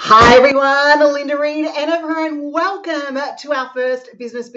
Hi everyone, Linda Reed-Enever, and welcome to our first business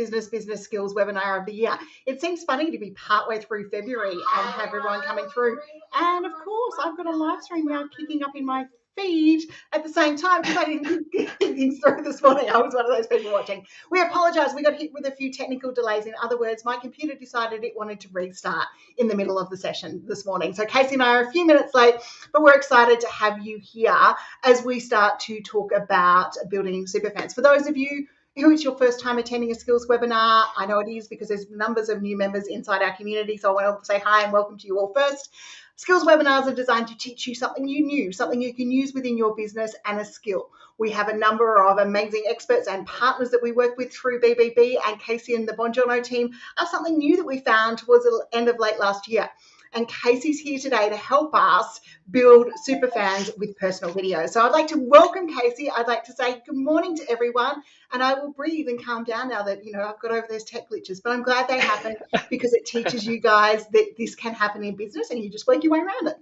skills webinar of the year. It seems funny to be partway through February and have everyone coming through. And of course, I've got a live stream now kicking up in my feed at the same time because I didn't get things through this morning. I was one of those people watching. We apologize. We got hit with a few technical delays. In other words, my computer decided it wanted to restart in the middle of the session this morning. So Casey and I are a few minutes late, but we're excited to have you here as we start to talk about building Superfans. For those of you who it's your first time attending a skills webinar, I know it is because there's numbers of new members inside our community, so I want to say hi and welcome to you all first. Skills webinars are designed to teach you something new, something you can use within your business, and a skill. We have a number of amazing experts and partners that we work with through BBB, and Casey and the Bonjoro team are something new that we found towards the end of late last year. And Casey's here today to help us build Superfans with personal video. So I'd like to welcome Casey. I'd like to say good morning to everyone, and I will breathe and calm down now that, I've got over those tech glitches, but I'm glad they happen because it teaches you guys that this can happen in business and you just work your way around it.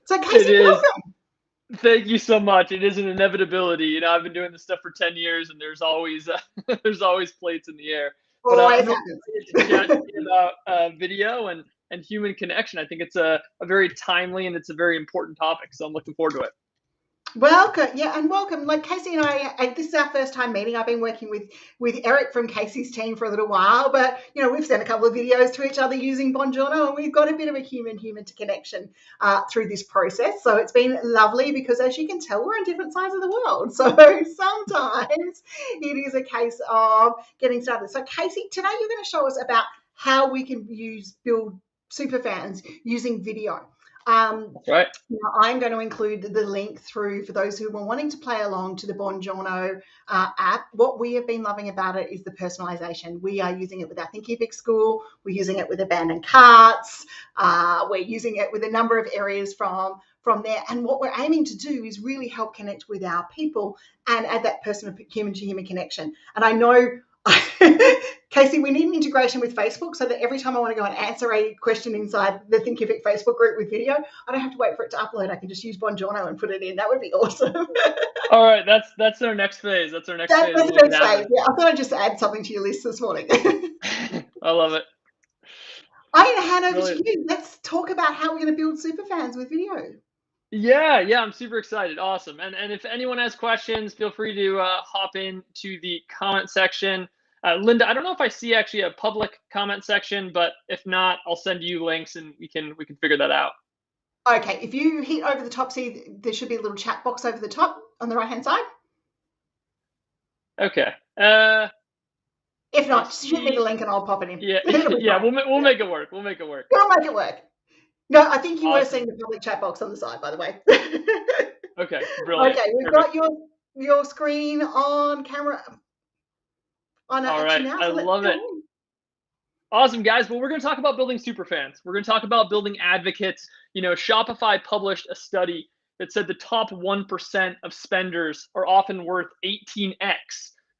So Casey, welcome. Thank you so much. It is an inevitability. I've been doing this stuff for 10 years and there's always plates in the air. But I'm excited to chat to you about video and human connection. I think it's a very timely and it's a very important topic. So I'm looking forward to it. Welcome. Yeah, and welcome. Like Casey and I, this is our first time meeting. I've been working with Eric from Casey's team for a little while, but we've sent a couple of videos to each other using Bonjoro, and we've got a bit of a human to connection through this process. So it's been lovely because, as you can tell, we're on different sides of the world. So sometimes it is a case of getting started. So Casey, today you're going to show us about how we can build Superfans using video. Right. I'm going to include the link through for those who were wanting to play along to the Bonjoro app. What we have been loving about it is the personalization. We are using it with our Thinkific school. We're using it with abandoned carts. We're using it with a number of areas from there. And what we're aiming to do is really help connect with our people and add that personal human-to-human connection. And I know Casey, we need an integration with Facebook so that every time I want to go and answer a question inside the Thinkific Facebook group with video, I don't have to wait for it to upload. I can just use Bonjoro and put it in. That would be awesome. All right, that's our next phase. That's our next phase. That's the next phase. Yeah, I thought I'd just add something to your list this morning. I love it. I'm going to hand over to you. Let's talk about how we're going to build Superfans with video. Yeah, I'm super excited. Awesome. And if anyone has questions, feel free to hop into the comment section. Linda, I don't know if I see actually a public comment section, but if not, I'll send you links and we can figure that out. Okay, if you hit over the top, see there should be a little chat box over the top on the right-hand side. Okay. If not, shoot me the link and I'll pop it in. Yeah, we'll make it work. We'll make it work. We'll make it work. No, I think you were seeing the public chat box on the side, by the way. Okay, brilliant. Okay, we've got your screen on camera. All right, I love it. Awesome, guys. Well, we're going to talk about building Superfans. We're going to talk about building advocates. Shopify published a study that said the top 1% of spenders are often worth 18x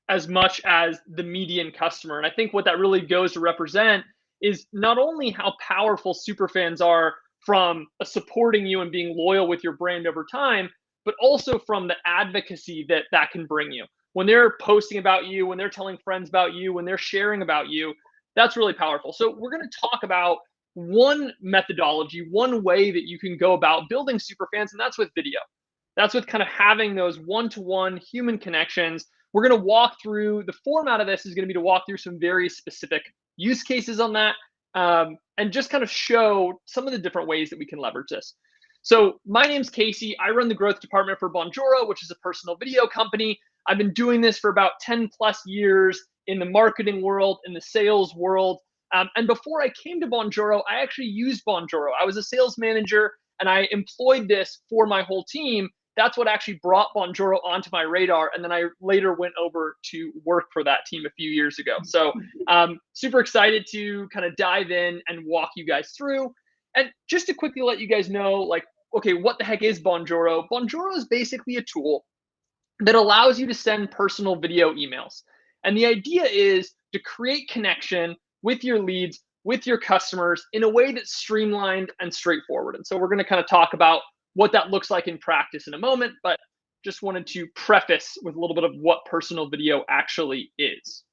as much as the median customer. And I think what that really goes to represent is not only how powerful Superfans are from supporting you and being loyal with your brand over time, but also from the advocacy that can bring you. When they're posting about you, when they're telling friends about you, when they're sharing about you, that's really powerful. So we're going to talk about one methodology, one way that you can go about building Superfans, and that's with video. That's with kind of having those one-to-one human connections. We're going to walk through, the format of this is going to be to walk through some very specific use cases on that, and just kind of show some of the different ways that we can leverage this. So my name's Casey. I run the growth department for Bonjoro, which is a personal video company. I've been doing this for about 10 plus years in the marketing world, in the sales world. And before I came to Bonjoro, I actually used Bonjoro. I was a sales manager and I employed this for my whole team. That's what actually brought Bonjoro onto my radar. And then I later went over to work for that team a few years ago. So super excited to kind of dive in and walk you guys through. And just to quickly let you guys know, okay, what the heck is Bonjoro? Bonjoro is basically a tool that allows you to send personal video emails. And the idea is to create connection with your leads, with your customers in a way that's streamlined and straightforward. And so we're going to kind of talk about what that looks like in practice in a moment. But just wanted to preface with a little bit of what personal video actually is.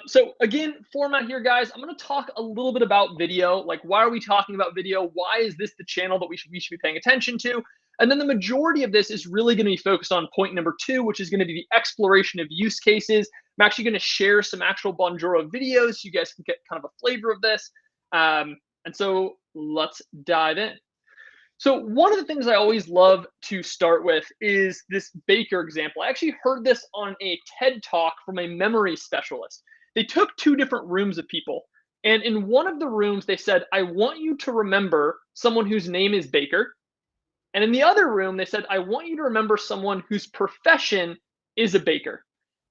So again, format here, guys, I'm going to talk a little bit about video. Like, why are we talking about video? Why is this the channel that we should be paying attention to? And then the majority of this is really going to be focused on point number 2, which is going to be the exploration of use cases. I'm actually going to share some actual Bonjoro videos so you guys can get kind of a flavor of this. And so let's dive in. So one of the things I always love to start with is this baker example. I actually heard this on a TED Talk from a memory specialist. They took 2 different rooms of people. And in one of the rooms, they said, I want you to remember someone whose name is Baker. And in the other room, they said, I want you to remember someone whose profession is a baker.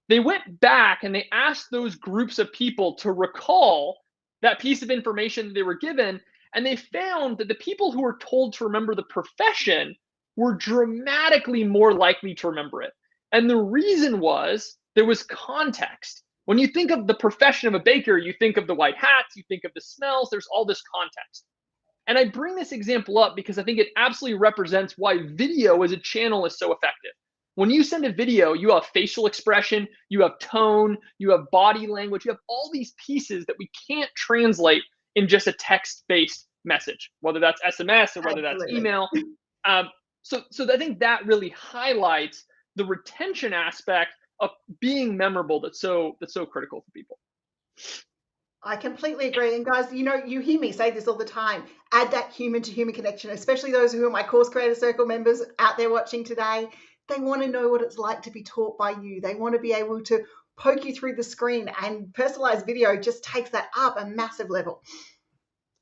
They went back and they asked those groups of people to recall that piece of information that they were given. And they found that the people who were told to remember the profession were dramatically more likely to remember it. And the reason was there was context. When you think of the profession of a baker, you think of the white hats, you think of the smells, there's all this context. And I bring this example up because I think it absolutely represents why video as a channel is so effective. When you send a video, you have facial expression, you have tone, you have body language, you have all these pieces that we can't translate in just a text-based message, whether that's SMS or whether that's email. So I think that really highlights the retention aspect of being memorable that's so critical for people. I completely agree. And guys, you know, you hear me say this all the time, add that human to human connection, especially those who are my Course Creator Circle members out there watching today. They want to know what it's like to be taught by you. They want to be able to poke you through the screen, and personalized video just takes that up a massive level.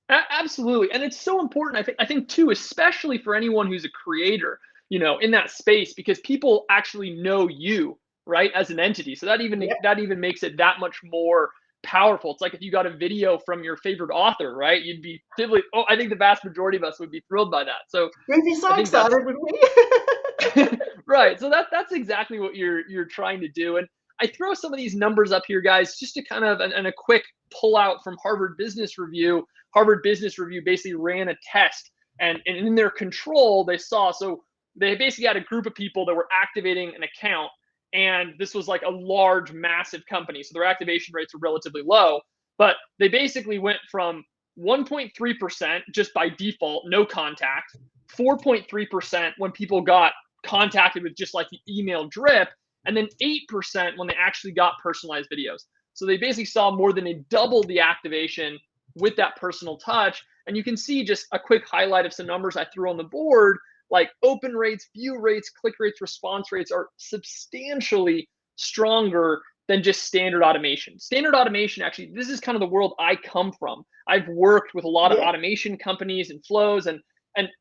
Absolutely. And it's so important, I think too, especially for anyone who's a creator, you know, in that space, because people actually know you, right, as an entity. So that even makes it that much more powerful. It's like if you got a video from your favorite author, right? You'd be totally, I think the vast majority of us would be thrilled by that. So we'd be so excited, wouldn't we? Right. So that's exactly what you're trying to do. And I throw some of these numbers up here, guys, just to kind of, and a quick pull out from Harvard Business Review. Harvard Business Review basically ran a test, and in their control, they saw, so they basically had a group of people that were activating an account, and this was like a large, massive company. So their activation rates were relatively low, but they basically went from 1.3% just by default, no contact, 4.3% when people got contacted with just like the email drip, and then 8% when they actually got personalized videos. So they basically saw more than a double the activation with that personal touch. And you can see just a quick highlight of some numbers I threw on the board, like open rates, view rates, click rates, response rates are substantially stronger than just standard automation. Standard automation, actually, this is kind of the world I come from. I've worked with a lot of automation companies and flows, and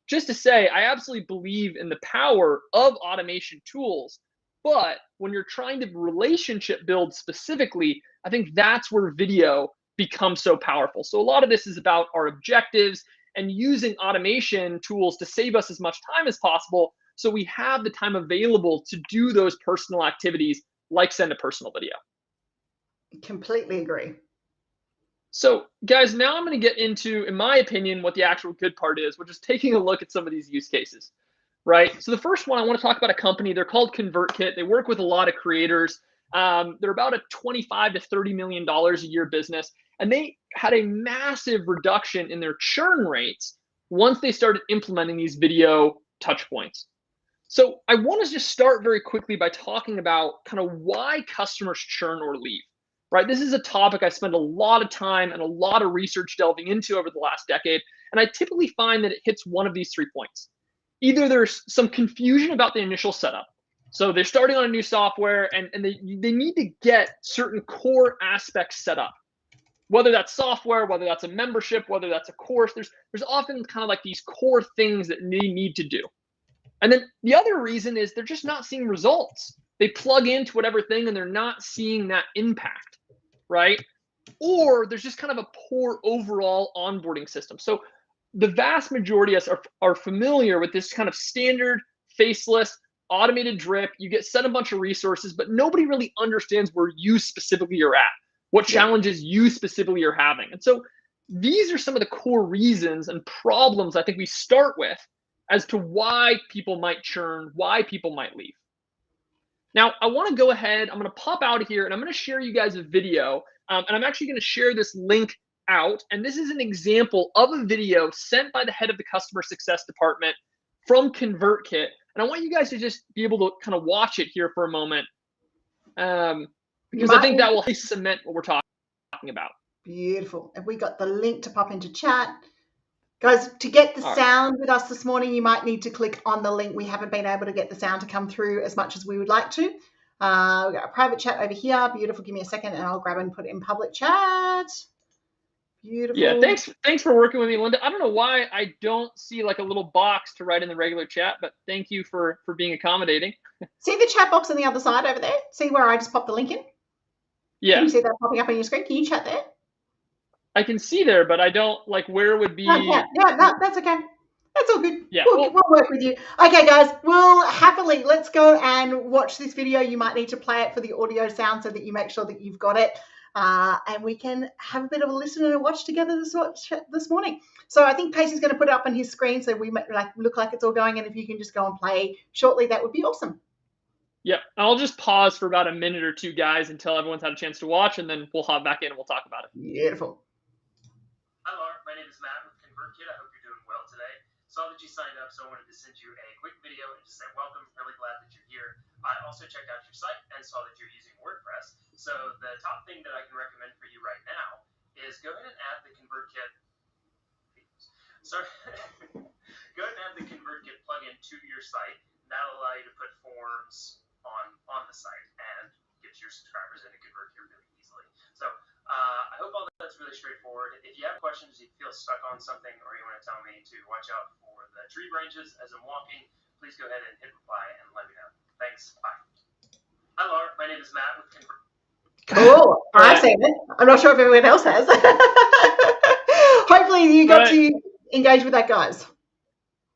just to say, I absolutely believe in the power of automation tools. But when you're trying to relationship build specifically, I think that's where video becomes so powerful. So a lot of this is about our objectives and using automation tools to save us as much time as possible, so we have the time available to do those personal activities like send a personal video. Completely agree. So guys, now I'm going to get into, in my opinion, what the actual good part is, which is taking a look at some of these use cases, right? So the first one, I want to talk about a company. They're called ConvertKit. They work with a lot of creators. They're about a $25 to $30 million a year business. And they had a massive reduction in their churn rates once they started implementing these video touch points. So I want to just start very quickly by talking about kind of why customers churn or leave, right? This is a topic I spend a lot of time and a lot of research delving into over the last decade. And I typically find that it hits one of these 3 points. Either there's some confusion about the initial setup. So they're starting on a new software and they need to get certain core aspects set up. Whether that's software, whether that's a membership, whether that's a course, there's often kind of like these core things that they need to do. And then the other reason is they're just not seeing results. They plug into whatever thing and they're not seeing that impact, right? Or there's just kind of a poor overall onboarding system. So the vast majority of us are familiar with this kind of standard faceless automated drip. You get sent a bunch of resources, but nobody really understands where you specifically are at, what challenges you specifically are having. And so these are some of the core reasons and problems I think we start with as to why people might churn, why people might leave. Now, I want to go ahead, I'm going to pop out of here and I'm going to share you guys a video. And I'm actually going to share this link out. And this is an example of a video sent by the head of the customer success department from ConvertKit. And I want you guys to just be able to kind of watch it here for a moment. Because I think that will cement what we're talking about. Beautiful. Have we got the link to pop into chat? Guys, to get the sound with us this morning, you might need to click on the link. We haven't been able to get the sound to come through as much as we would like to. We've got a private chat over here. Beautiful. Give me a second and I'll grab and put it in public chat. Beautiful. Yeah, thanks for working with me, Linda. I don't know why I don't see like a little box to write in the regular chat, but thank you for being accommodating. See the chat box on the other side over there? See where I just popped the link in? Yeah. Can you see that popping up on your screen? Can you chat there? I can see there, but I don't like where would be. Yeah, no, that's okay. That's all good. Yeah, we'll work with you. Okay, guys, let's go and watch this video. You might need to play it for the audio sound so that you make sure that you've got it. And we can have a bit of a listen and a watch together this morning. So I think Pacey's going to put it up on his screen so we look like it's all going. And if you can just go and play shortly, that would be awesome. Yep. I'll just pause for about a minute or two, guys, until everyone's had a chance to watch, and then we'll hop back in and we'll talk about it. Beautiful. Hi, Laura. My name is Matt with ConvertKit. I hope you're doing well today. Saw that you signed up, so I wanted to send you a quick video and just say welcome. Really glad that you're here. I also checked out your site and saw that you're using WordPress. So the top thing that I can recommend for you right now is go ahead and add the ConvertKit. Go ahead and add the ConvertKit plugin to your site. That'll allow you to put forms on the site and get your subscribers into ConvertKit really easily. So I hope all that's really straightforward. If you have questions, you feel stuck on something, or you want to tell me to watch out for the tree branches as I'm walking, please go ahead and hit reply and let me know. Thanks. Bye. Hi, Laura. My name is Matt with ConvertKit. Cool. I've seen it. I'm not sure if everyone else has. Hopefully you got to engage with that, guys.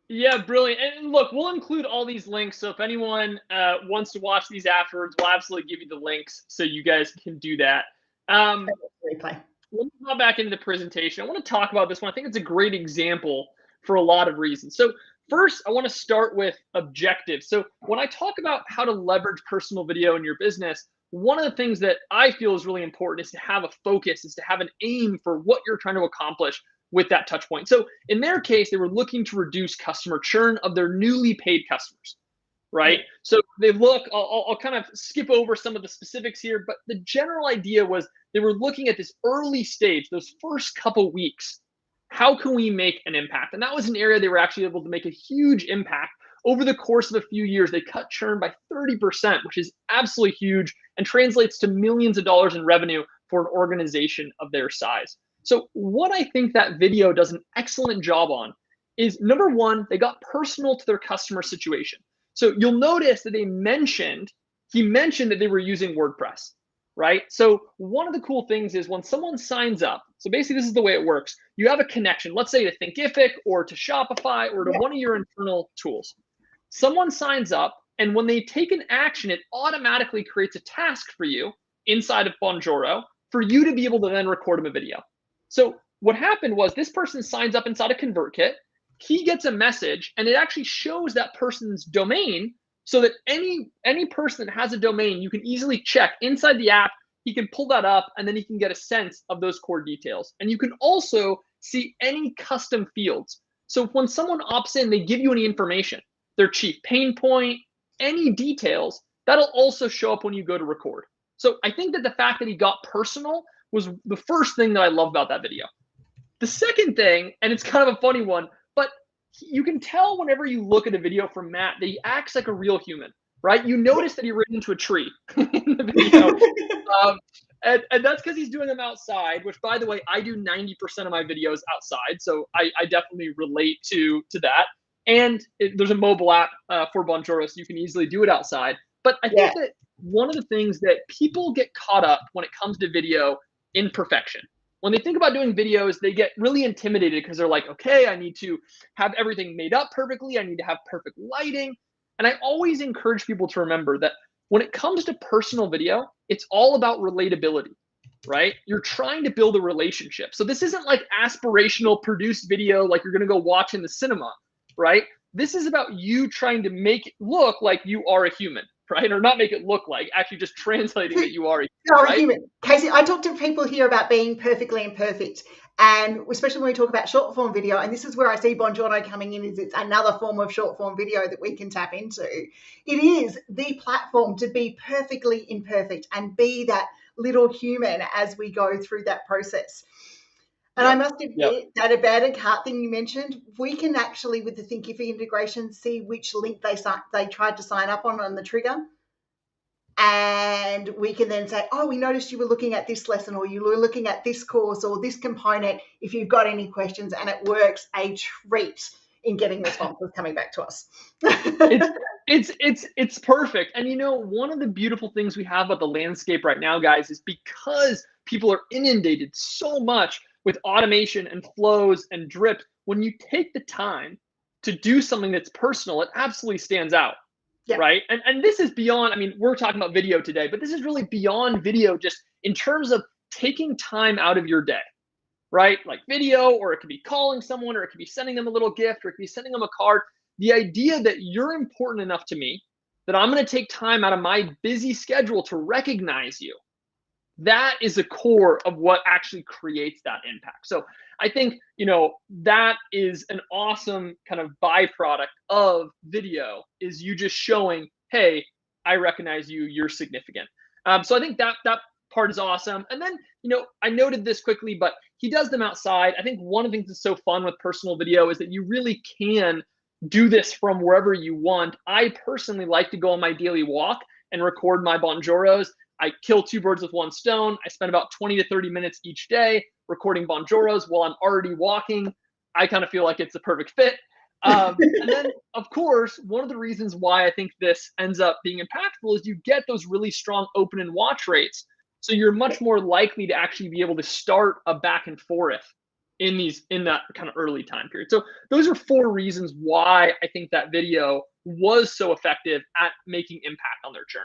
Yeah, brilliant. And look, we'll include all these links. So if anyone wants to watch these afterwards, we'll absolutely give you the links so you guys can do that. Replay. Let me go back into the presentation. I want to talk about this one. I think it's a great example for a lot of reasons. So first, I want to start with objectives. So when I talk about how to leverage personal video in your business, one of the things that I feel is really important is to have a focus, is to have an aim for what you're trying to accomplish with that touch point. So in their case, they were looking to reduce customer churn of their newly paid customers, right? So they look, I'll kind of skip over some of the specifics here, but the general idea was they were looking at this early stage, those first couple weeks. How can we make an impact? And that was an area they were actually able to make a huge impact. Over the course of a few years, they cut churn by 30%, which is absolutely huge and translates to millions of dollars in revenue for an organization of their size. So what I think that video does an excellent job on is, number one, they got personal to their customer situation. So you'll notice that he mentioned that they were using WordPress, right? So one of the cool things is when someone signs up, so basically this is the way it works. You have a connection, let's say to Thinkific or to Shopify or to one of your internal tools. Someone signs up, and when they take an action, it automatically creates a task for you inside of Bonjoro for you to be able to then record them a video. So what happened was this person signs up inside of ConvertKit, he gets a message, and it actually shows that person's domain so that any person that has a domain, you can easily check inside the app, he can pull that up, and then he can get a sense of those core details. And you can also see any custom fields. So when someone opts in, they give you any information, their chief pain point, any details, that'll also show up when you go to record. So I think that the fact that he got personal was the first thing that I love about that video. The second thing, and it's kind of a funny one, but you can tell whenever you look at a video from Matt that he acts like a real human, right? You notice that he ran into a tree in the video. And that's because he's doing them outside, which, by the way, I do 90% of my videos outside. So I definitely relate to that. And there's a mobile app for Bonjoro, so you can easily do it outside. But I think that one of the things that people get caught up when it comes to video, imperfection. When they think about doing videos, they get really intimidated because they're like, okay, I need to have everything made up perfectly. I need to have perfect lighting. And I always encourage people to remember that when it comes to personal video, it's all about relatability, right? You're trying to build a relationship. So this isn't like aspirational produced video like you're going to go watch in the cinema, right? This is about you trying to make it look like you are a human, right? Or not make it look like, actually just translating that you are a human, right? Human. Casey, I talk to people here about being perfectly imperfect, and especially when we talk about short form video, and this is where I see Bonjoro coming in, is it's another form of short form video that we can tap into. It is the platform to be perfectly imperfect and be that little human as we go through that process. And I must admit that abandoned cart thing you mentioned, we can actually, with the Thinkific integration, see which link they tried to sign up on the trigger. And we can then say, oh, we noticed you were looking at this lesson, or you were looking at this course or this component, if you've got any questions. And it works a treat in getting responses coming back to us. It's perfect. And one of the beautiful things we have about the landscape right now, guys, is because people are inundated so much with automation and flows and drips, when you take the time to do something that's personal, it absolutely stands out. Yeah. Right. And this is beyond, we're talking about video today, but this is really beyond video, just in terms of taking time out of your day, right? Like video, or it could be calling someone, or it could be sending them a little gift, or it could be sending them a card. The idea that you're important enough to me that I'm going to take time out of my busy schedule to recognize you. That is the core of what actually creates that impact. So I think, that is an awesome kind of byproduct of video, is you just showing, hey, I recognize you, you're significant. So I think that part is awesome. And then, I noted this quickly, but he does them outside. I think one of the things that's so fun with personal video is that you really can do this from wherever you want. I personally like to go on my daily walk and record my Bonjoros. I kill two birds with one stone. I spend about 20 to 30 minutes each day recording Bonjoros while I'm already walking. I kind of feel like it's a perfect fit. And then, of course, one of the reasons why I think this ends up being impactful is you get those really strong open and watch rates. So you're much more likely to actually be able to start a back and forth in that kind of early time period. So those are 4 reasons why I think that video was so effective at making impact on their churn.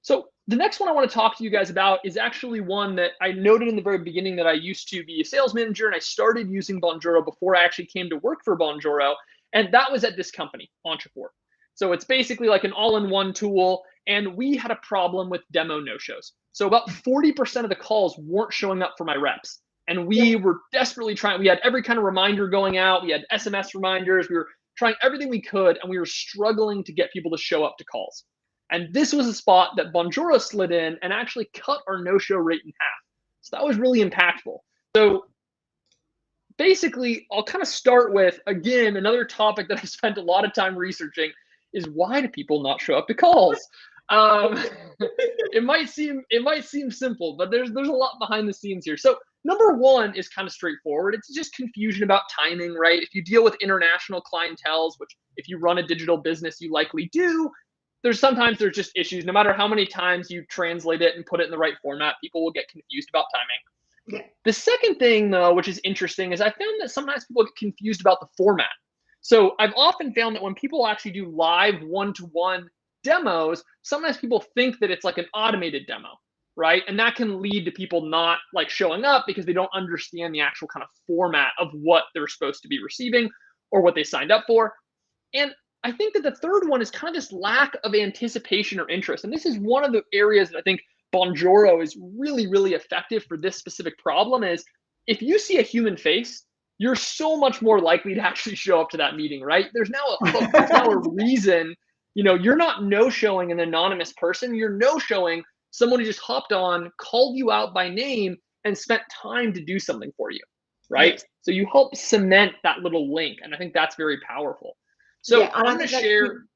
So the next one I want to talk to you guys about is actually one that I noted in the very beginning, that I used to be a sales manager, and I started using Bonjoro before I actually came to work for Bonjoro. And that was at this company, Ontraport. So it's basically like an all-in-one tool. And we had a problem with demo no-shows. So about 40% of the calls weren't showing up for my reps. And we were desperately trying. We had every kind of reminder going out. We had SMS reminders. We were trying everything we could, and we were struggling to get people to show up to calls. And this was a spot that Bonjoro slid in and actually cut our no-show rate in half. So that was really impactful. So basically, I'll kind of start with, again, another topic that I spent a lot of time researching is, why do people not show up to calls? It might seem simple, but there's a lot behind the scenes here. So number one is kind of straightforward. It's just confusion about timing, right? If you deal with international clienteles, which if you run a digital business, you likely do, sometimes there's just issues. No matter how many times you translate it and put it in the right format, people will get confused about timing. Yeah. The second thing, though, which is interesting, is I found that sometimes people get confused about the format. So I've often found that when people actually do live one-to-one demos, sometimes people think that it's like an automated demo, right? And that can lead to people not like showing up because they don't understand the actual kind of format of what they're supposed to be receiving or what they signed up for. And I think that the third one is kind of this lack of anticipation or interest. And this is one of the areas that I think Bonjoro is really, really effective for this specific problem, is if you see a human face, you're so much more likely to actually show up to that meeting, right? There's now a hook, there's now a reason. You're not no-showing an anonymous person. You're no-showing someone who just hopped on, called you out by name, and spent time to do something for you, right? Yes. So you help cement that little link, and I think that's very powerful. So I'm going to share.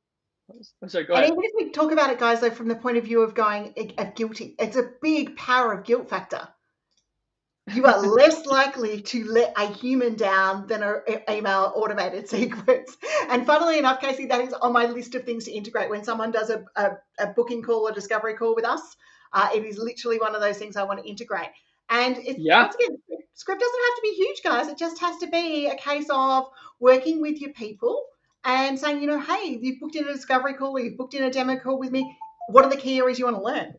I'm sorry, go ahead. And even if we talk about it, guys, though, from the point of view of going of guilty, it's a big power of guilt factor. You are less likely to let a human down than an email automated sequence. And funnily enough, Casey, that is on my list of things to integrate when someone does a booking call or discovery call with us. It is literally one of those things I want to integrate. And once again, script doesn't have to be huge, guys. It just has to be a case of working with your people and saying, hey, you've booked in a discovery call or you've booked in a demo call with me. What are the key areas you want to learn?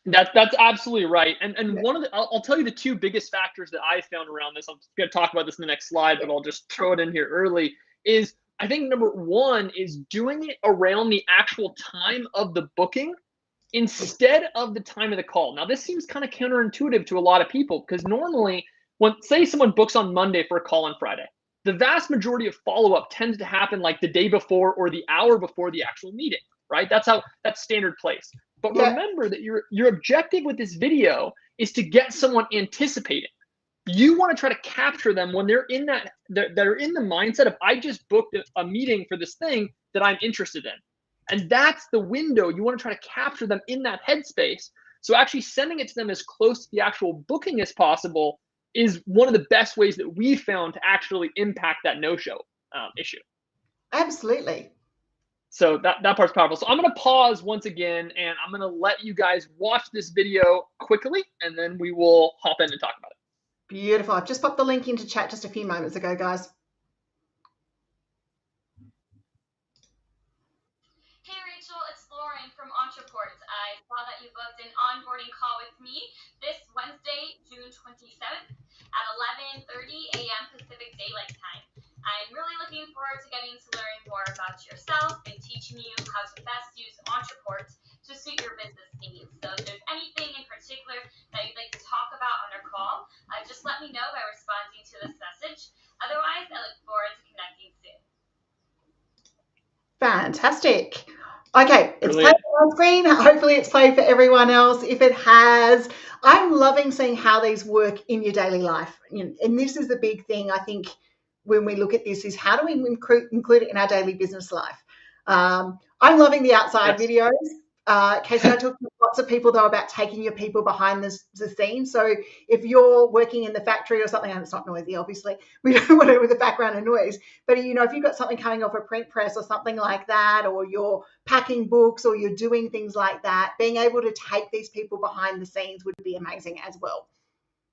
That's absolutely right. And one of the, I'll tell you the two biggest factors that I found around this. I'm going to talk about this in the next slide, but I'll just throw it in here early. Is I think number one is doing it around the actual time of the booking instead of the time of the call. Now, this seems kind of counterintuitive to a lot of people because normally when, say, someone books on Monday for a call on Friday, the vast majority of follow-up tends to happen like the day before or the hour before the actual meeting, right? That's standard place. But remember that your objective with this video is to get someone anticipating. You want to try to capture them when they're in that they're in the mindset of, I just booked a meeting for this thing that I'm interested in. And that's the window. You want to try to capture them in that headspace. So actually sending it to them as close to the actual booking as possible is one of the best ways that we found to actually impact that no-show issue. Absolutely. So that part's powerful. So I'm going to pause once again, and I'm going to let you guys watch this video quickly, and then we will hop in and talk about it. Beautiful. I've just popped the link into chat just a few moments ago, guys. Hey Rachel, it's Lauren from Ontraport. I saw that you booked an onboarding call with me this Wednesday, June 27th at 11:30 a.m. Pacific Daylight Time. I'm really looking forward to getting to learn more about yourself and teaching you how to best use Ontraport to suit your business needs. So if there's anything in particular that you'd like to talk about on our call, just let me know by responding to this message. Otherwise, I look forward to connecting soon. Fantastic. Okay, it's played on screen. Hopefully it's played for everyone else. If it has, I'm loving seeing how these work in your daily life. And this is the big thing, I think, when we look at this, is how do we include it in our daily business life? I'm loving the outside videos. Casey, I talk to lots of people, though, about taking your people behind the scenes. So if you're working in the factory or something, and it's not noisy, obviously, we don't want it with the background and noise, but if you've got something coming off a print press or something like that, or you're packing books or you're doing things like that, being able to take these people behind the scenes would be amazing as well.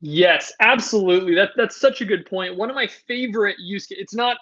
Yes, absolutely. That's such a good point. One of my favorite it's not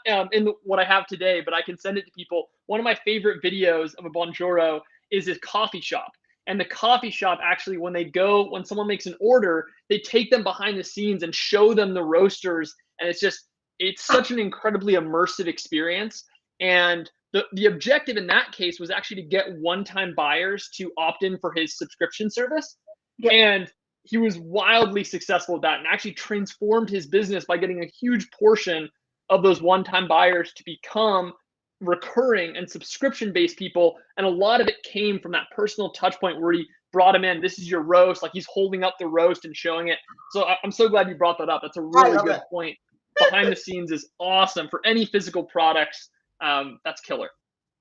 what I have today, but I can send it to people. One of my favorite videos of a Bonjoro is a coffee shop. And the coffee shop, actually, when someone makes an order, they take them behind the scenes and show them the roasters. And it's such an incredibly immersive experience. And the objective in that case was actually to get one-time buyers to opt in for his subscription service. Yep. And he was wildly successful with that and actually transformed his business by getting a huge portion of those one-time buyers to become recurring and subscription-based people. And a lot of it came from that personal touch point where he brought him in. This is your roast. Like, he's holding up the roast and showing it. So I'm so glad you brought that up. That's a really good point. Behind the scenes is awesome for any physical products. That's killer.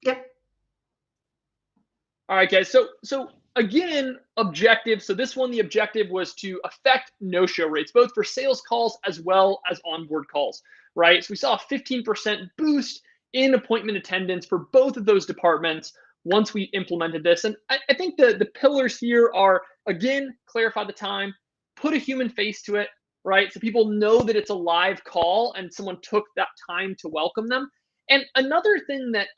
Yep. All right, guys. So again, objective. So this one, the objective was to affect no-show rates, both for sales calls as well as onboard calls, right? So we saw a 15% boost in appointment attendance for both of those departments once we implemented this. And I think the pillars here are, again, clarify the time, put a human face to it, right? So people know that it's a live call and someone took that time to welcome them. And another thing that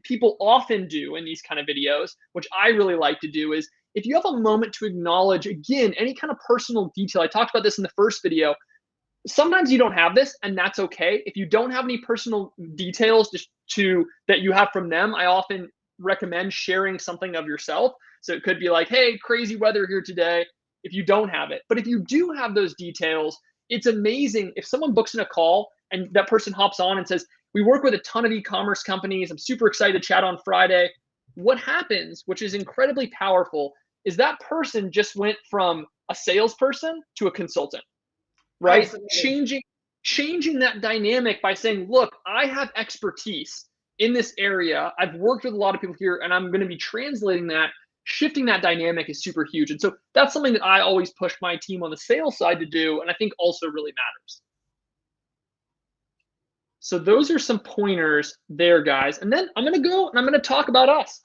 people often do in these kind of videos, which I really like to do, is if you have a moment to acknowledge, again, any kind of personal detail. I talked about this in the first video. Sometimes you don't have this, and that's okay. If you don't have any personal details that you have from them, I often recommend sharing something of yourself. So it could be like, hey, crazy weather here today, if you don't have it. But if you do have those details, it's amazing if someone books in a call and that person hops on and says, we work with a ton of e-commerce companies. I'm super excited to chat on Friday. What happens, which is incredibly powerful, is that person just went from a salesperson to a consultant, right? Absolutely. Changing that dynamic by saying, look, I have expertise in this area. I've worked with a lot of people here, and I'm going to be translating that. Shifting that dynamic is super huge. And so that's something that I always push my team on the sales side to do, and I think also really matters. So those are some pointers there, guys. And then I'm going to go and I'm going to talk about us.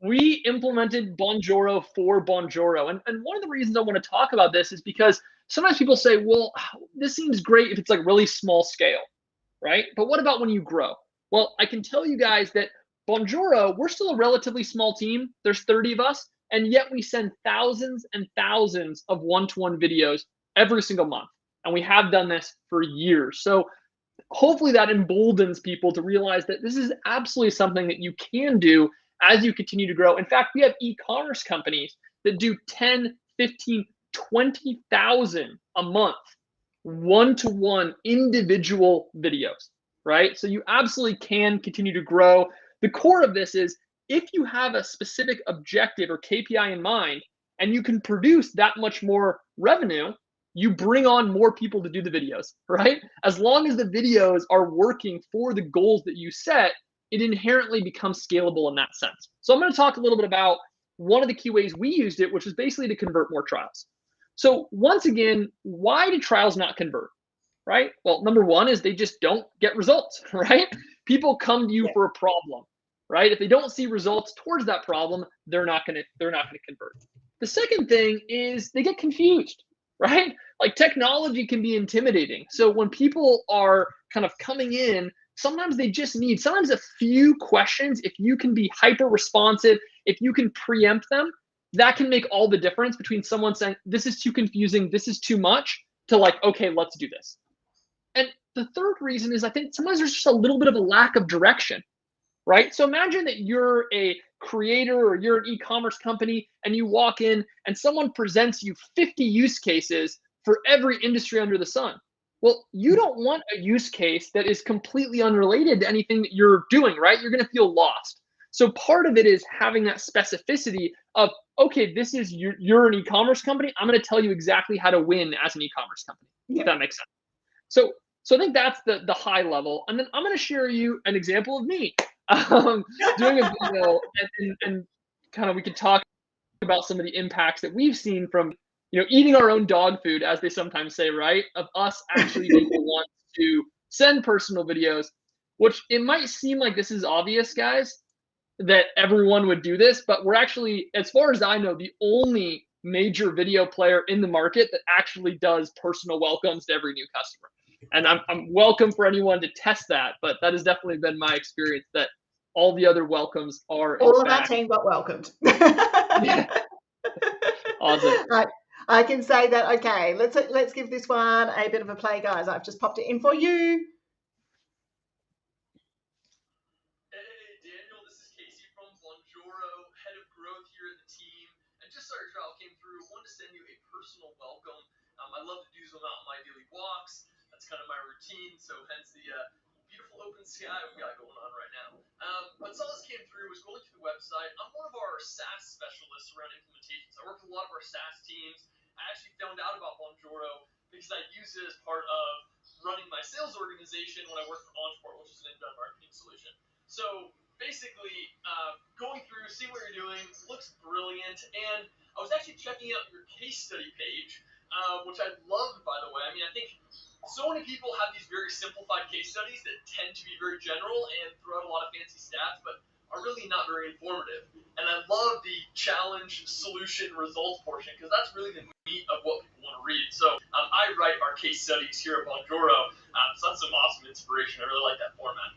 We implemented Bonjoro for Bonjoro. And one of the reasons I want to talk about this is because sometimes people say, well, this seems great if it's like really small scale, right? But what about when you grow? Well, I can tell you guys that Bonjoro, we're still a relatively small team. There's 30 of us. And yet we send thousands and thousands of one-to-one videos every single month. And we have done this for years. So hopefully that emboldens people to realize that this is absolutely something that you can do as you continue to grow. In fact, we have e-commerce companies that do 10, 15, 20,000 a month, one-to-one individual videos, right? So you absolutely can continue to grow. The core of this is if you have a specific objective or KPI in mind and you can produce that much more revenue, you bring on more people to do the videos, right? As long as the videos are working for the goals that you set, it inherently becomes scalable in that sense. So I'm going to talk a little bit about one of the key ways we used it, which is basically to convert more trials. So once again, why do trials not convert, right? Well, number one is they just don't get results, right? People come to you for a problem, right? If they don't see results towards that problem, they're not going to convert. The second thing is they get confused, right? Like technology can be intimidating. So when people are kind of coming in, sometimes they just need sometimes a few questions. If you can be hyper responsive, if you can preempt them, that can make all the difference between someone saying, this is too confusing, this is too much, to like, okay, let's do this. And the third reason is I think sometimes there's just a little bit of a lack of direction, right? So imagine that you're a creator or you're an e-commerce company and you walk in and someone presents you 50 use cases for every industry under the sun. Well, you don't want a use case that is completely unrelated to anything that you're doing, right? You're going to feel lost. So part of it is having that specificity of, okay, this is you're an e-commerce company. I'm going to tell you exactly how to win as an e-commerce company, if that makes sense. So I think that's the high level. And then I'm going to share you an example of me doing a video and kind of we could talk about some of the impacts that we've seen from eating our own dog food, as they sometimes say, right? Of us actually being the ones to send personal videos, which it might seem like this is obvious, guys, that everyone would do this, but we're actually, as far as I know, the only major video player in the market that actually does personal welcomes to every new customer. And I'm welcome for anyone to test that, but that has definitely been my experience that all the other welcomes are all of our team got welcomed. Yeah. Awesome. I can say that. Okay, let's give this one a bit of a play, guys. I've just popped it in for you. Hey Daniel, this is Casey from Bonjoro, head of growth here at the team. And just so our trial came through, wanted to send you a personal welcome. I love to do them out on my daily walks. That's kind of my routine, so hence the beautiful open sky we've got going on right now. But saw this came through, was going to the website. I'm one of our SaaS specialists around implementations. I work with a lot of our SaaS teams. I actually found out about Bonjoro because I use it as part of running my sales organization when I work for Ontraport, which is an inbound marketing solution. So basically, going through, seeing what you're doing, looks brilliant. And I was actually checking out your case study page, which I loved, by the way. I mean, I think so many people have these very simplified case studies that tend to be very general and throw out a lot of fancy stats, but are really not very informative. And I love the challenge, solution, results portion, because that's really the meat of what people want to read. So I write our case studies here at Bonjoro, so that's some awesome inspiration. I really like that format.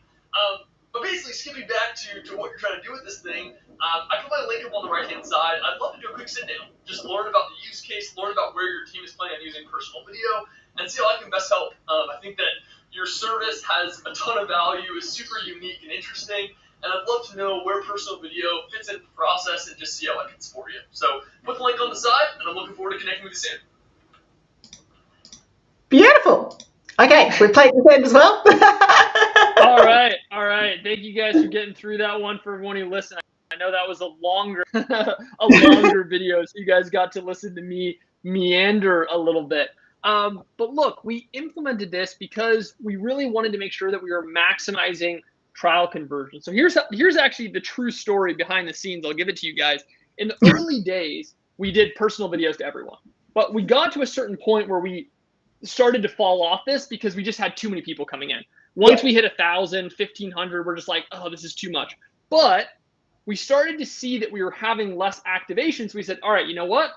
But basically, skipping back to what you're trying to do with this thing, I put my link up on the right-hand side. I'd love to do a quick sit-down. Just learn about the use case, learn about where your team is planning on using personal video, and see how I can best help. I think that your service has a ton of value, is super unique and interesting, and I'd love to know where personal video fits into the process and just see how I can support you. So put the link on the side, and I'm looking forward to connecting with you soon. Beautiful. Okay, we've played this end as well. All right. Thank you guys for getting through that one. For everyone who listened, I know that was a longer video, so you guys got to listen to me meander a little bit. But look, we implemented this because we really wanted to make sure that we were maximizing trial conversion. So here's actually the true story behind the scenes. I'll give it to you guys. In the early days, we did personal videos to everyone, but we got to a certain point where we started to fall off this because we just had too many people coming in. Once we hit 1,000, 1,500, we're just like, oh, this is too much. But we started to see that we were having less activations. So we said, all right, you know what?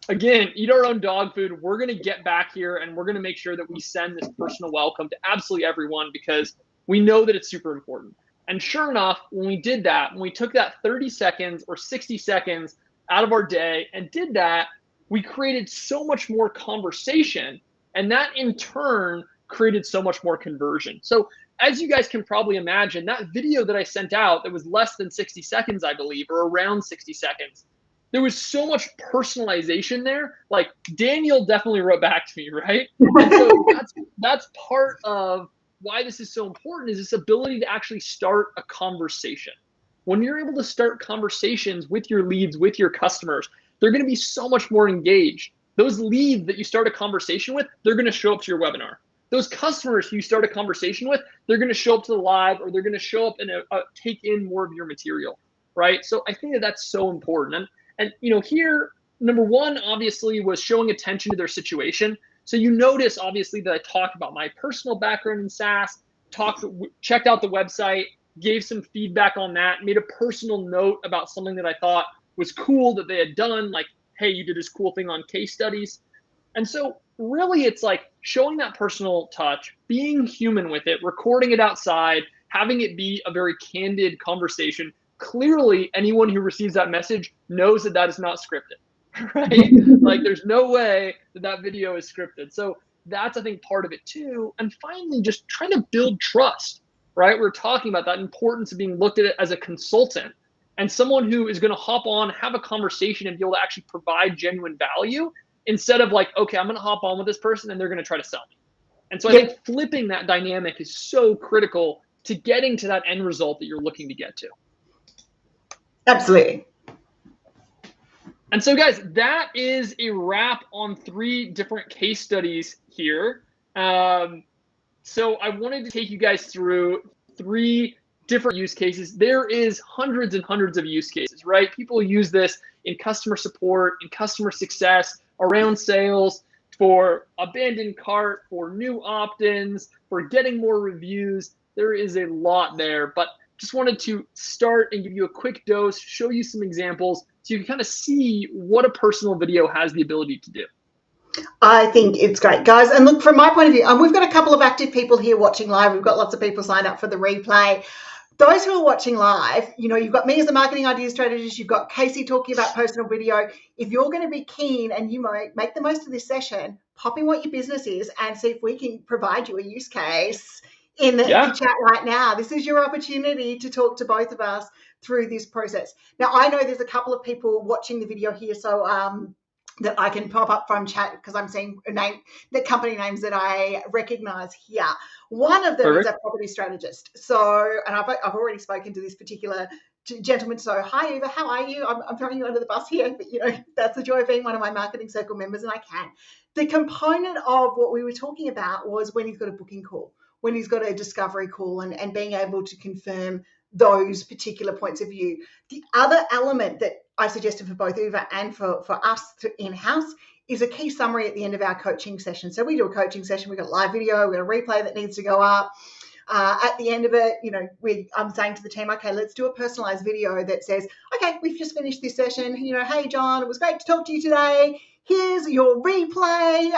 Again, eat our own dog food. We're going to get back here and we're going to make sure that we send this personal welcome to absolutely everyone because we know that it's super important. And sure enough, when we did that, when we took that 30 seconds or 60 seconds out of our day and did that, we created so much more conversation, and that in turn created so much more conversion. So as you guys can probably imagine, that video that I sent out that was less than 60 seconds, I believe, or around 60 seconds, there was so much personalization there. Like Daniel definitely wrote back to me, right? And so that's part of why this is so important, is this ability to actually start a conversation. When you're able to start conversations with your leads, with your customers, they're going to be so much more engaged. Those leads that you start a conversation with, they're going to show up to your webinar. Those customers who you start a conversation with, they're going to show up to the live, or they're going to show up and take in more of your material, right? So I think that that's so important. And here, number one, obviously, was showing attention to their situation. So you notice, obviously, that I talked about my personal background in SaaS, checked out the website, gave some feedback on that, made a personal note about something that I thought was cool that they had done, like, hey, you did this cool thing on case studies. And so really it's like showing that personal touch, being human with it, recording it outside, having it be a very candid conversation. Clearly, anyone who receives that message knows that that is not scripted, right? Like there's no way that that video is scripted. So that's, I think, part of it too. And finally, just trying to build trust, right? We're talking about that importance of being looked at as a consultant and someone who is going to hop on, have a conversation, and be able to actually provide genuine value, instead of like, okay, I'm going to hop on with this person and they're going to try to sell me. And so I think flipping that dynamic is so critical to getting to that end result that you're looking to get to. Absolutely. And so guys, that is a wrap on 3 different case studies here. So I wanted to take you guys through 3 different use cases. There is hundreds and hundreds of use cases, right? People use this in customer support, in customer success, around sales, for abandoned cart, for new opt-ins, for getting more reviews. There is a lot there, but just wanted to start and give you a quick dose, show you some examples so you can kind of see what a personal video has the ability to do. I think it's great, guys. And look, from my point of view, we've got a couple of active people here watching live. We've got lots of people signed up for the replay. Those who are watching live, you've got me as a marketing idea strategist. You've got Casey talking about personal video. If you're going to be keen and you might make the most of this session, pop in what your business is and see if we can provide you a use case in the chat right now. This is your opportunity to talk to both of us through this process. Now, I know there's a couple of people watching the video here, so that I can pop up from chat because I'm seeing the company names that I recognize here. One of them is a property strategist. So, and I've already spoken to this particular gentleman. So, hi, Eva, how are you? I'm throwing you under the bus here, but that's the joy of being one of my marketing circle members, and I can. The component of what we were talking about was when he's got a booking call, when he's got a discovery call, and being able to confirm those particular points of view. The other element that I suggested for both Eva and for us in-house is a key summary at the end of our coaching session. So we do a coaching session, we've got a live video, we've got a replay that needs to go up. At the end of it, I'm saying to the team, okay, let's do a personalized video that says, okay, we've just finished this session. Hey, John, it was great to talk to you today. Here's your replay,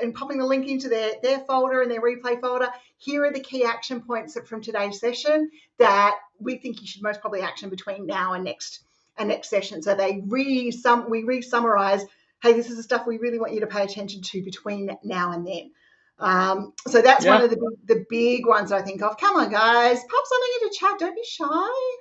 and popping the link into their folder and their replay folder. Here are the key action points from today's session that we think you should most probably action between now and next session. So we re-summarize, hey, this is the stuff we really want you to pay attention to between now and then. So that's one of the big ones that I think of. Come on, guys, pop something into chat. Don't be shy.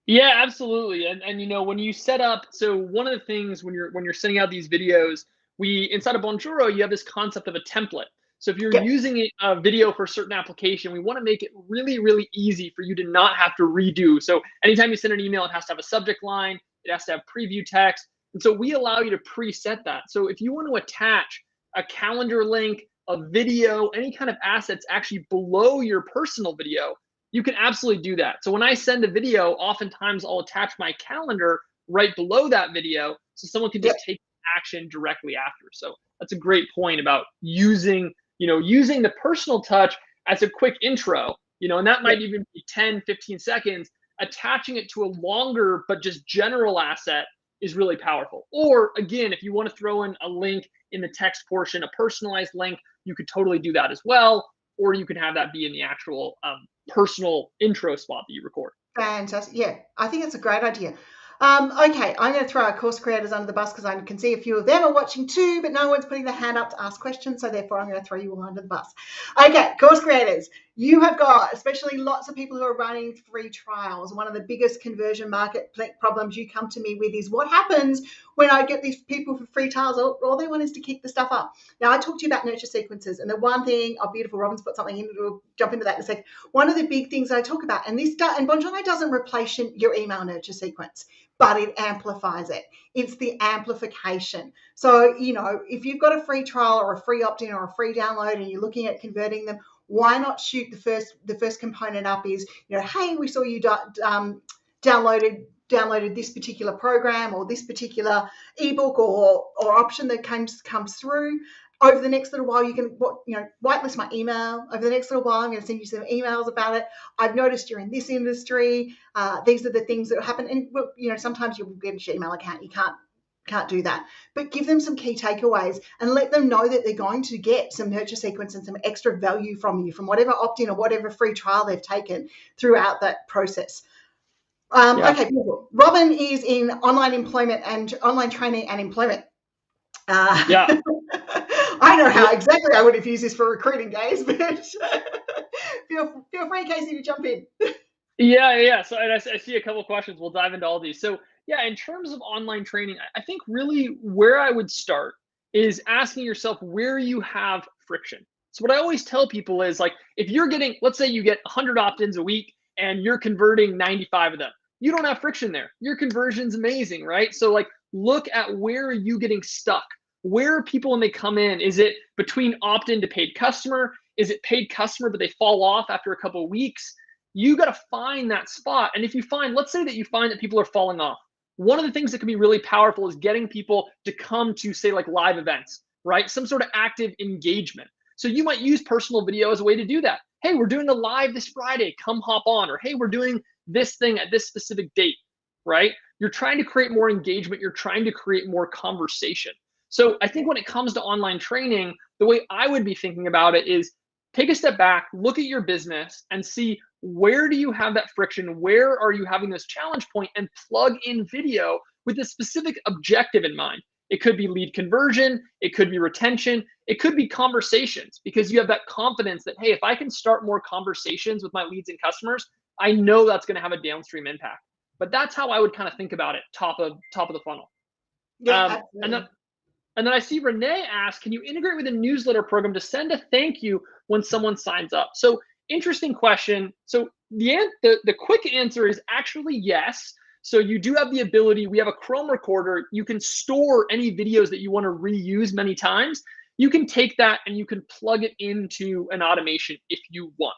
Yeah, absolutely. And when you set up, so one of the things when you're sending out these videos, inside of Bonjoro, you have this concept of a template. So if you're using a video for a certain application, we want to make it really, really easy for you to not have to redo. So anytime you send an email, it has to have a subject line, it has to have preview text. And so we allow you to preset that. So if you want to attach a calendar link, a video, any kind of assets actually below your personal video, you can absolutely do that. So when I send a video, oftentimes I'll attach my calendar right below that video so someone can just take action directly after. So that's a great point about using the personal touch as a quick intro, and that might even be 10, 15 seconds. Attaching it to a longer but just general asset is really powerful. Or again, if you want to throw in a link in the text portion, a personalized link, you could totally do that as well. Or you can have that be in the actual personal intro spot that you record. Fantastic. Yeah, I think it's a great idea. Okay, I'm going to throw our course creators under the bus because I can see a few of them are watching too, but no one's putting their hand up to ask questions, so therefore I'm going to throw you all under the bus. Okay, course creators, you have got, especially lots of people who are running free trials. One of the biggest conversion market problems you come to me with is what happens when I get these people for free trials. All they want is to kick the stuff up. Now, I talked to you about nurture sequences, and the one thing, beautiful, Robin's put something in, we'll jump into that in a second. One of the big things I talk about, and Bonjoro doesn't replace your email nurture sequence, but it amplifies it. It's the amplification. So, if you've got a free trial or a free opt-in or a free download and you're looking at converting them, why not shoot the first component up is, hey, we saw you downloaded this particular program or this particular ebook or option that comes through. Over the next little while, you can, whitelist my email. Over the next little while, I'm going to send you some emails about it. I've noticed you're in this industry. These are the things that happen. And, sometimes you'll get a Gmail account. You can't do that. But give them some key takeaways and let them know that they're going to get some nurture sequence and some extra value from you, from whatever opt-in or whatever free trial they've taken throughout that process. Okay, beautiful. Robin is in online employment and online training and employment. I know how exactly I would have used this for recruiting days, but feel free, Casey, to jump in. Yeah. So I see a couple of questions. We'll dive into all these. So yeah, in terms of online training, I think really where I would start is asking yourself where you have friction. So what I always tell people is, like, if you're getting, let's say you get 100 opt-ins a week and you're converting 95 of them, you don't have friction there. Your conversion's amazing, right? So like, look at where are you getting stuck? Where are people when they come in? Is it between opt-in to paid customer? Is it paid customer, but they fall off after a couple of weeks? You got to find that spot. And if you find, let's say that you find that people are falling off, one of the things that can be really powerful is getting people to come to, say, like live events, right? Some sort of active engagement. So you might use personal video as a way to do that. Hey, we're doing a live this Friday, come hop on. Or hey, we're doing this thing at this specific date, right? You're trying to create more engagement. You're trying to create more conversation. So I think when it comes to online training, the way I would be thinking about it is take a step back, look at your business and see where do you have that friction? Where are you having this challenge point, and plug in video with a specific objective in mind. It could be lead conversion. It could be retention. It could be conversations, because you have that confidence that, hey, if I can start more conversations with my leads and customers, I know that's going to have a downstream impact. But that's how I would kind of think about it, top of the funnel. Yeah, and then I see Renee ask, can you integrate with a newsletter program to send a thank you when someone signs up? So interesting question. So the quick answer is actually yes. So you do have the ability, we have a Chrome recorder. You can store any videos that you want to reuse many times. You can take that and you can plug it into an automation if you want,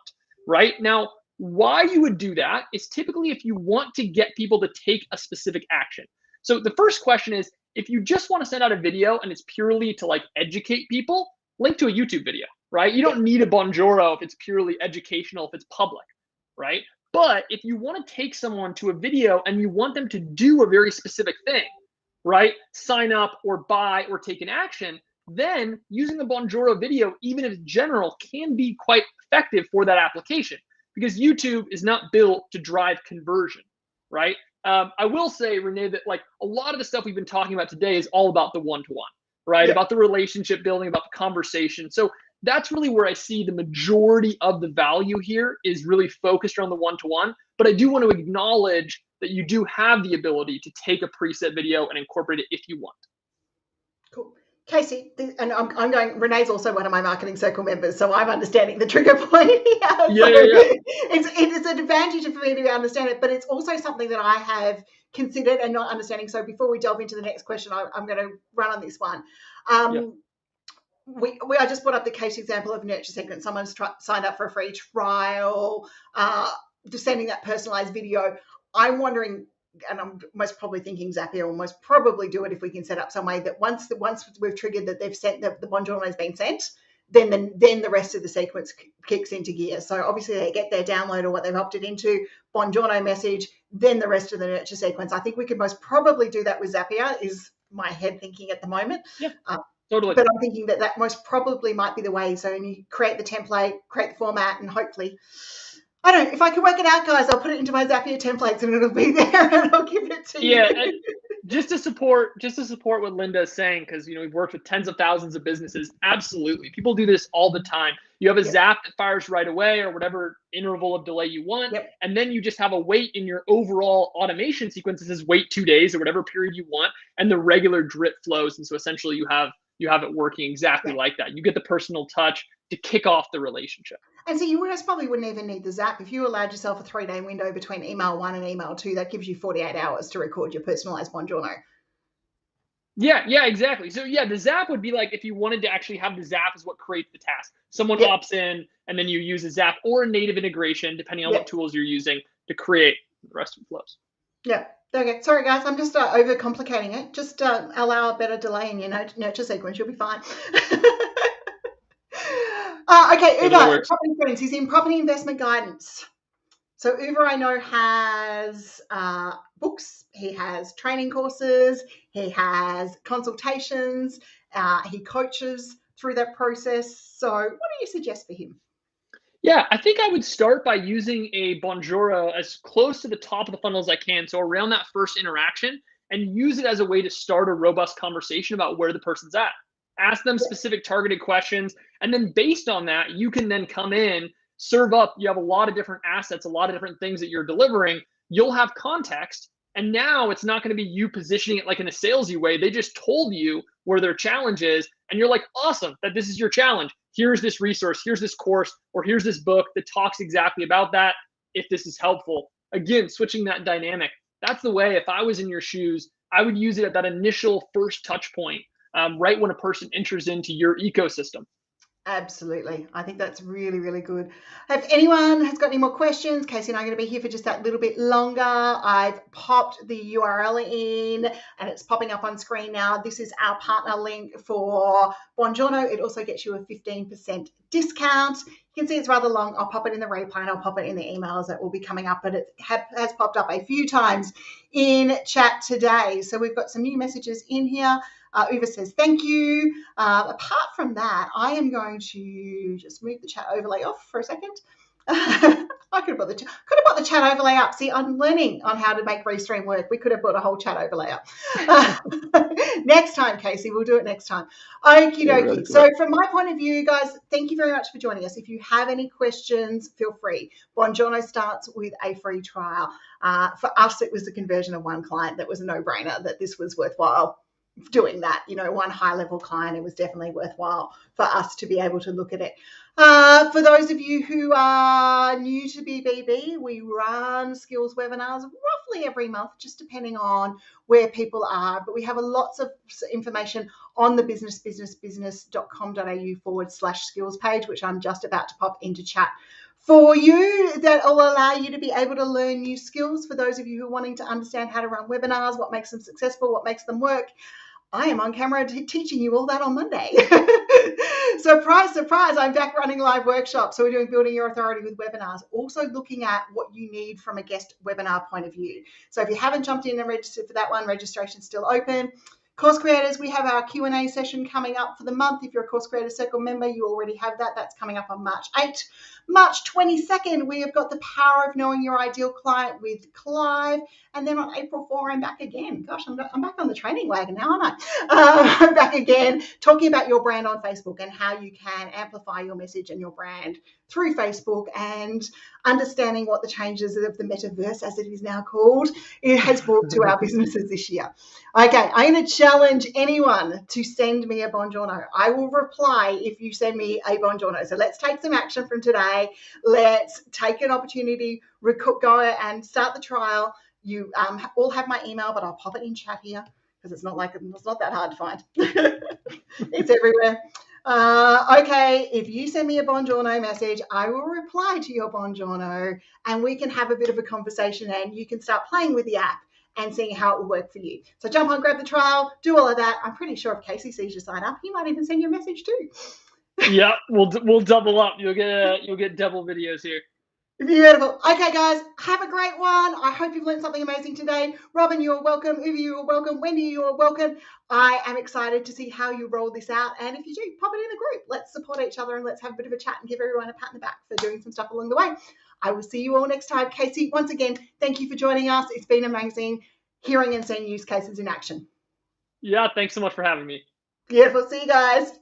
right? Now, why you would do that is typically if you want to get people to take a specific action. So the first question is, if you just want to send out a video and it's purely to like educate people, link to a YouTube video, right? You don't need a Bonjoro if it's purely educational, if it's public, right? But if you want to take someone to a video and you want them to do a very specific thing, right? Sign up or buy or take an action, then using the Bonjoro video, even if it's general, can be quite effective for that application, because YouTube is not built to drive conversion, right? I will say, Renee, that like a lot of the stuff we've been talking about today is all about the one-to-one, right? Yeah. About the relationship building, about the conversation. So that's really where I see the majority of the value here is really focused around the one-to-one. But I do want to acknowledge that you do have the ability to take a preset video and incorporate it if you want. Cool. Casey, and I'm going, Renee's also one of my marketing circle members, so I'm understanding the trigger point here. Yeah. It's an advantage for me to understand it, but it's also something that I have considered and not understanding. So before we delve into the next question, I'm going to run on this one. I just brought up the case example of nurture sequence. Someone's signed up for a free trial, just sending that personalized video. I'm wondering, and I'm most probably thinking Zapier will most probably do it if we can set up some way that once we've triggered that they've sent the Bonjoro has been sent, then the rest of the sequence kicks into gear. So obviously they get their download or what they've opted into, Bonjoro message, then the rest of the nurture sequence. I think we could most probably do that with Zapier, is my head thinking at the moment. Yeah, totally. But I'm thinking that most probably might be the way. So you create the template, create the format, and hopefully I don't know. If I could work it out, guys, I'll put it into my Zapier templates and it'll be there and I'll give it to you. Yeah, just to support what Linda is saying, because we've worked with tens of thousands of businesses. Absolutely, people do this all the time. You have a Zap that fires right away, or whatever interval of delay you want, and then you just have a wait in your overall automation sequence. It says wait 2 days or whatever period you want, and the regular drip flows. And so essentially, you have it working exactly like that. You get the personal touch to kick off the relationship. And so you probably wouldn't even need the Zap. If you allowed yourself a 3-day window between email 1 and email 2, that gives you 48 hours to record your personalized Bonjoro. Yeah, exactly. So yeah, the Zap would be like if you wanted to actually have the Zap as what creates the task. Someone opts in and then you use a Zap or a native integration, depending on what tools you're using to create the rest of the flows. Yeah. Okay. Sorry, guys. I'm just overcomplicating it. Just allow a better delay in your nurture sequence. You'll be fine. Okay, Uber, property friends. He's in property investment guidance. So Uber, I know, has books. He has training courses. He has consultations. He coaches through that process. So what do you suggest for him? Yeah, I think I would start by using a Bonjoro as close to the top of the funnel as I can. So around that first interaction, and use it as a way to start a robust conversation about where the person's at. Ask them specific targeted questions. And then based on that, you can then come in, serve up. You have a lot of different assets, a lot of different things that you're delivering. You'll have context. And now it's not going to be you positioning it like in a salesy way. They just told you where their challenge is. And you're like, awesome, that this is your challenge. Here's this resource, here's this course, or here's this book that talks exactly about that, if this is helpful. Again, switching that dynamic. That's the way, if I was in your shoes, I would use it at that initial first touch point, right when a person enters into your ecosystem. Absolutely. I think that's really, really good. If anyone has got any more questions, Casey and I are going to be here for just that little bit longer. I've popped the URL in and it's popping up on screen now. This is our partner link for Bonjoro. It also gets you a 15% discount. You can see it's rather long. I'll pop it in the replay and I'll pop it in the emails that will be coming up, but it has popped up a few times in chat today. So we've got some new messages in here. Uva says, thank you. Apart from that, I am going to just move the chat overlay off for a second. I could have brought the chat overlay up. See, I'm learning on how to make Restream work. We could have brought a whole chat overlay up. Next time, Casey, we'll do it next time. Okie dokie. So from my point of view, guys, thank you very much for joining us. If you have any questions, feel free. Bonjoro starts with a free trial. For us, it was the conversion of one client that was a no-brainer, that this was worthwhile doing that. One high-level client, it was definitely worthwhile for us to be able to look at it. For those of you who are new to BBB, we run skills webinars roughly every month, just depending on where people are. But we have lots of information on the business.com.au/skills page, which I'm just about to pop into chat for you, that will allow you to be able to learn new skills. For those of you who are wanting to understand how to run webinars, what makes them successful, what makes them work, I am on camera teaching you all that on Monday. Surprise, surprise, I'm back running live workshops. So we're doing building your authority with webinars, also looking at what you need from a guest webinar point of view. So if you haven't jumped in and registered for that one, registration's still open. Course creators, we have our Q&A session coming up for the month. If you're a Course Creator Circle member, you already have that. That's coming up on March 8th. March 22nd, we have got the Power of Knowing Your Ideal Client with Clive. And then on April 4, I'm back again. Gosh, I'm back on the training wagon now, aren't I? I'm back again talking about your brand on Facebook and how you can amplify your message and your brand through Facebook, and understanding what the changes of the metaverse, as it is now called, it has brought to our businesses this year. Okay, I'm going to challenge anyone to send me a Bonjoro. I will reply if you send me a Bonjoro. So let's take some action from today. Let's take an opportunity, go and start the trial. You all have my email, but I'll pop it in chat here because it's not that hard to find. It's everywhere. Okay, if you send me a Bonjoro message, I will reply to your Bonjoro and we can have a bit of a conversation and you can start playing with the app and seeing how it will work for you. So jump on, grab the trial, do all of that. I'm pretty sure if Casey sees you sign up, he might even send you a message too. Yeah, we'll double up. You'll get double videos here. Beautiful. Okay, guys, have a great one. I hope you've learned something amazing today. Robin, you're welcome. Uvi, you're welcome. Wendy, you're welcome. I am excited to see how you roll this out. And if you do, pop it in the group. Let's support each other and let's have a bit of a chat and give everyone a pat on the back for doing some stuff along the way. I will see you all next time. Casey, once again, thank you for joining us. It's been amazing hearing and seeing use cases in action. Yeah, thanks so much for having me. Beautiful. See you guys.